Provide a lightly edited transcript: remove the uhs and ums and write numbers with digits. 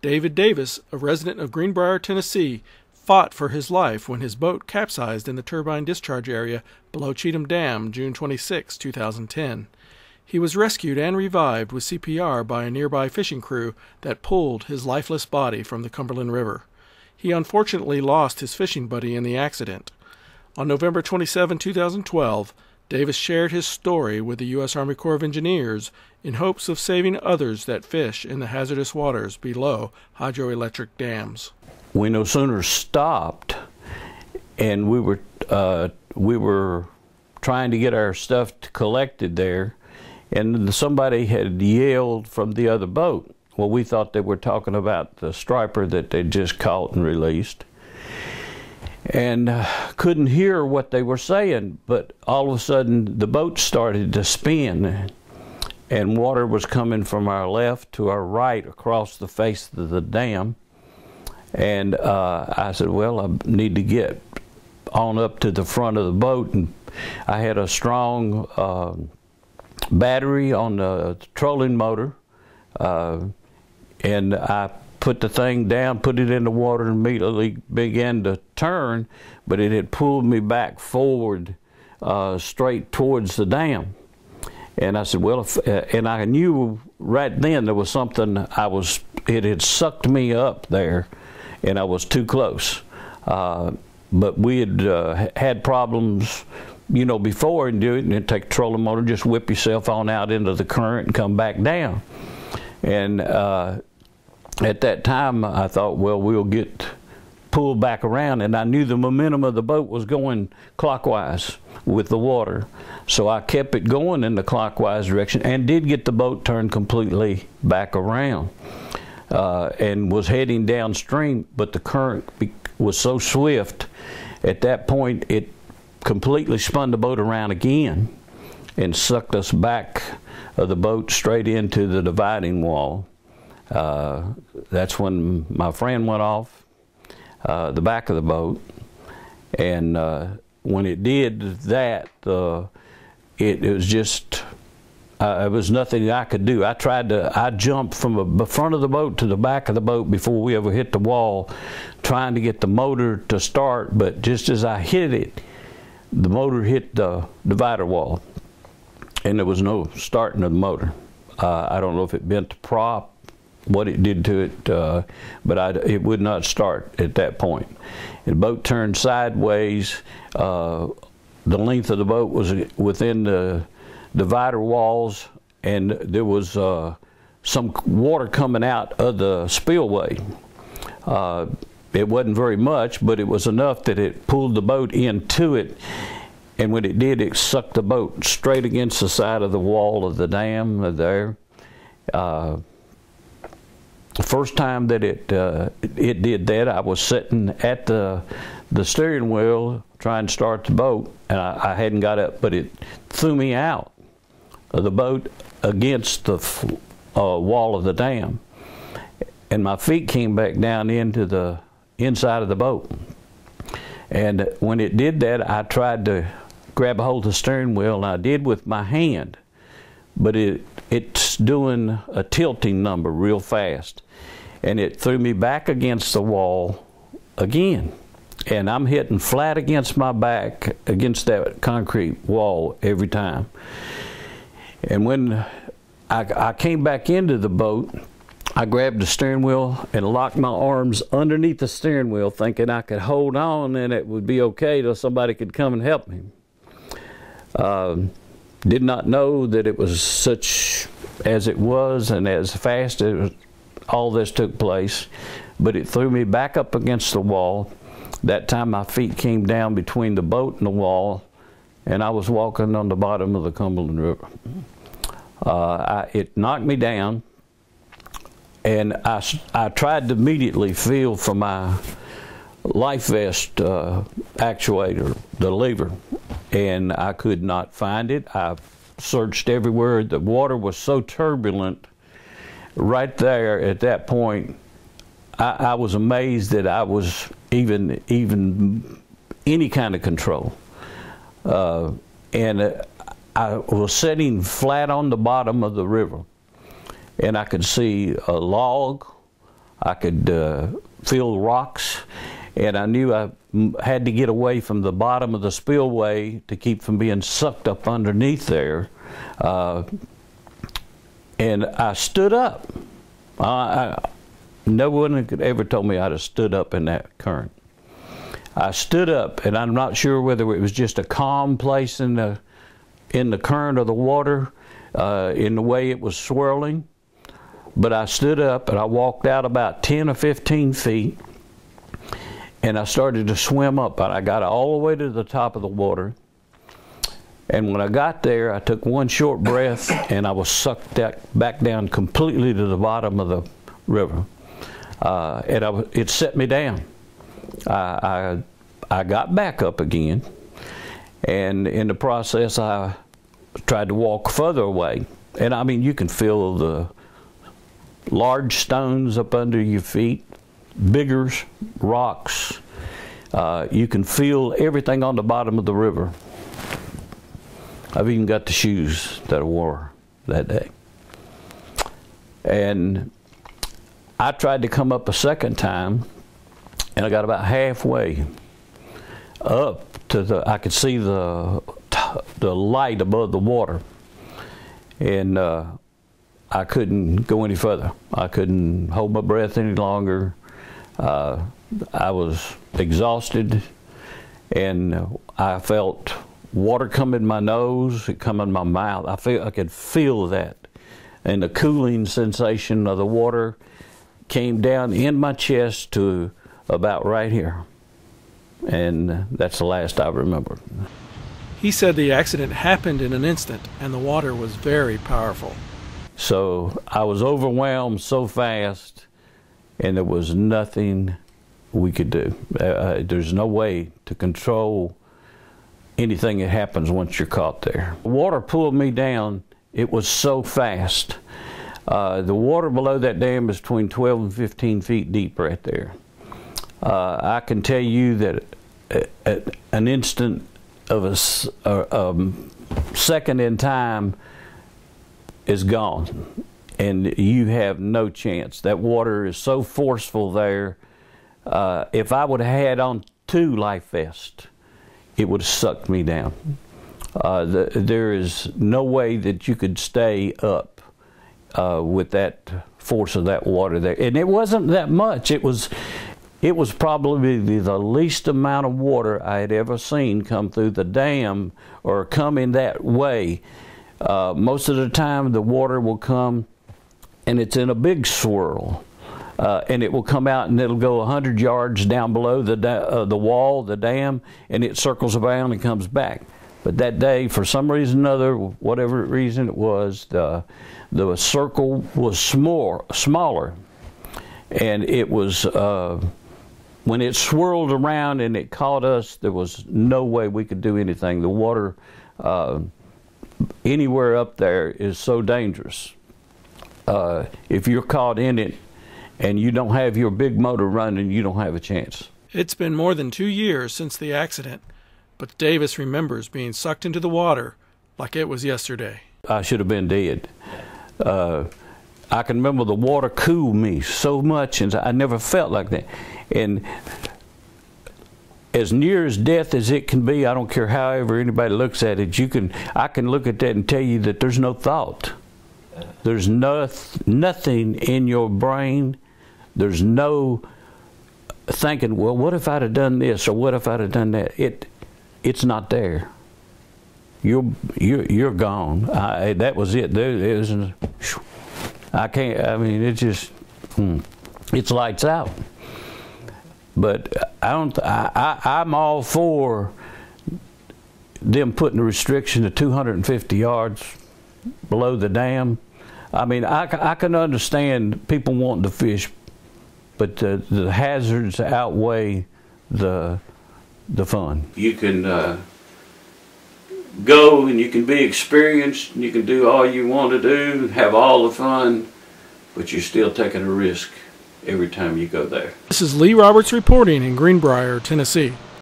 David Davis, a resident of Greenbrier, Tennessee, fought for his life when his boat capsized in the turbine discharge area below Cheatham Dam, June 26, 2010. He was rescued and revived with CPR by a nearby fishing crew that pulled his lifeless body from the Cumberland River. He unfortunately lost his fishing buddy in the accident. On November 27, 2012, Davis shared his story with the U.S. Army Corps of Engineers in hopes of saving others that fish in the hazardous waters below hydroelectric dams. We no sooner stopped, and we were trying to get our stuff collected there, and somebody had yelled from the other boat. Well, we thought they were talking about the striper that they just caught and released, and couldn't hear what they were saying. But all of a sudden, the boat started to spin, and water was coming from our left to our right across the face of the dam. And I said, well, I need to get on up to the front of the boat. And I had a strong battery on the trolling motor, and I put the thing down, put it in the water, and immediately began to turn, but it had pulled me back forward straight towards the dam. And I said, well, and I knew right then there was something, it had sucked me up there, and I was too close. But we had had problems, you know, before, and do it, and then take a trolling motor, just whip yourself on out into the current and come back down. And at that time, I thought, well, we'll get pulled back around, and I knew the momentum of the boat was going clockwise with the water. So I kept it going in the clockwise direction and did get the boat turned completely back around. And was heading downstream, but the current was so swift, at that point it completely spun the boat around again and sucked us back of the boat straight into the dividing wall. That's when my friend went off the back of the boat, and when it did that, it was just, it was nothing I could do. I jumped from the front of the boat to the back of the boat before we ever hit the wall, trying to get the motor to start, but just as I hit it, the motor hit the divider wall, and there was no starting of the motor. I don't know if it bent the prop, what it did to it, but it would not start at that point. And the boat turned sideways. The length of the boat was within the divider walls, and there was some water coming out of the spillway. It wasn't very much, but it was enough that it pulled the boat into it, and when it did, it sucked the boat straight against the side of the wall of the dam there. The first time that it did that, I was sitting at the steering wheel trying to start the boat, and I hadn't got up, but it threw me out of the boat against the wall of the dam, and my feet came back down into the inside of the boat. And when it did that, I tried to grab a hold of the steering wheel, and I did with my hand, but it's doing a tilting number real fast, and it threw me back against the wall again, and I'm hitting flat against my back against that concrete wall every time. And when I came back into the boat, I grabbed the steering wheel and locked my arms underneath the steering wheel, thinking I could hold on and it would be okay till somebody could come and help me. Did not know that it was such as it was and as fast as all this took place, but it threw me back up against the wall. That time my feet came down between the boat and the wall, and I was walking on the bottom of the Cumberland River. It knocked me down, and I tried to immediately feel for my life vest actuator, the lever, and I could not find it. I searched everywhere. The water was so turbulent right there at that point. I was amazed that I was even any kind of control. And I was sitting flat on the bottom of the river, and I could see a log, I could feel rocks, and I knew I had to get away from the bottom of the spillway to keep from being sucked up underneath there. And I stood up. No one could ever told me I'd have stood up in that current. I stood up, and I'm not sure whether it was just a calm place in the current of the water, in the way it was swirling. But I stood up and I walked out about 10 or 15 feet, and I started to swim up. And I got all the way to the top of the water. And when I got there, I took one short breath, and I was sucked back down completely to the bottom of the river. And it set me down. I got back up again, and in the process, I tried to walk further away. And I mean, you can feel the large stones up under your feet, bigger rocks. You can feel everything on the bottom of the river. I've even got the shoes that I wore that day. And I tried to come up a second time, and I got about halfway up to I could see the light above the water, and I couldn't go any further. I couldn't hold my breath any longer. I was exhausted, and I felt water come in my nose, it come in my mouth. I could feel that, and the cooling sensation of the water came down in my chest to about right here, and that's the last I remember. He said the accident happened in an instant, and the water was very powerful. So I was overwhelmed so fast, and there was nothing we could do. There's no way to control anything that happens once you're caught there. The water pulled me down. It was so fast. The water below that dam is between 12 and 15 feet deep right there. I can tell you that an instant of a second in time is gone, and you have no chance. That water is so forceful there. If I would have had on 2 life vests, it would have sucked me down. There is no way that you could stay up with that force of that water there. And it wasn't that much. It was probably the least amount of water I had ever seen come through the dam or come in that way. Most of the time the water will come and it's in a big swirl. And it will come out and it'll go 100 yards down below the wall, the dam, and it circles around and comes back. But that day, for some reason or another, whatever reason it was, the circle was smaller. And it was, when it swirled around and it caught us, there was no way we could do anything. The water anywhere up there is so dangerous. If you're caught in it, and you don't have your big motor running, you don't have a chance. It's been more than 2 years since the accident, but Davis remembers being sucked into the water like it was yesterday. I should have been dead. I can remember the water cooled me so much, and I never felt like that. And as near as death as it can be, I don't care however anybody looks at it, I can look at that and tell you that there's no thought. There's nothing in your brain. There's no thinking, well, what if I'd have done this or what if I'd have done that? It's not there. You're gone. That was it. I can't. I mean, it just it's lights out. But I'm all for them putting a restriction to 250 yards below the dam. I mean, I can understand people wanting to fish, but the hazards outweigh the fun. You can go and you can be experienced and you can do all you want to do, have all the fun, but you're still taking a risk every time you go there. This is Lee Roberts reporting in Greenbrier, Tennessee.